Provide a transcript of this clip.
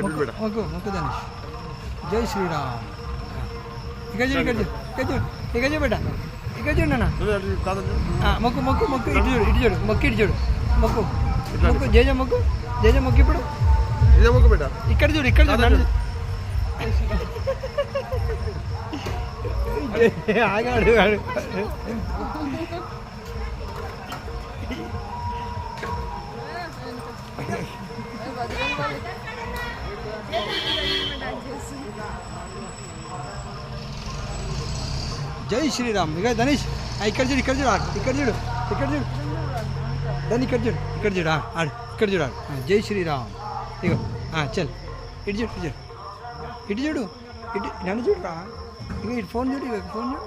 మొక్కు మొక్కు ధనుష్. జై శ్రీరామ్. ఇక్కడ చూడు ఇక్కడ చూడు ఇక్కడ చూడు ఇక్కడ చూడు బేట ఇక్కడ చూడు నాన్న. మొక్కు మొక్కు మొక్కు ఇటు చూడు ఇటు చూడు మొక్కు ఇటు చూడు మొక్కు మొక్కు జేజ మొక్కు జేజ మొక్కు ఇప్పుడు ఇక్కడ చూడు ఇక్కడ చూడు నన్ను ఆగాడు ఆడు. జై శ్రీరామ్. ఇక ధనుష్ ఇక్కడ చూడు ఇక్కడ చూడు ఆడు ఇక్కడ చూడు ఇక్కడ చూడు దాన్ని ఇక్కడ చూడు ఇక్కడ చూడు ఆడు ఇక్కడ చూడు ఆడు. జై శ్రీరామ్. ఇగో చల్ ఇటు చూడు ఇటు చూడు ఇటు చూడు ఇటు నన్ను చూడరా. ఇక ఇటు ఫోన్ చూడు ఇక ఫోన్ చూడు.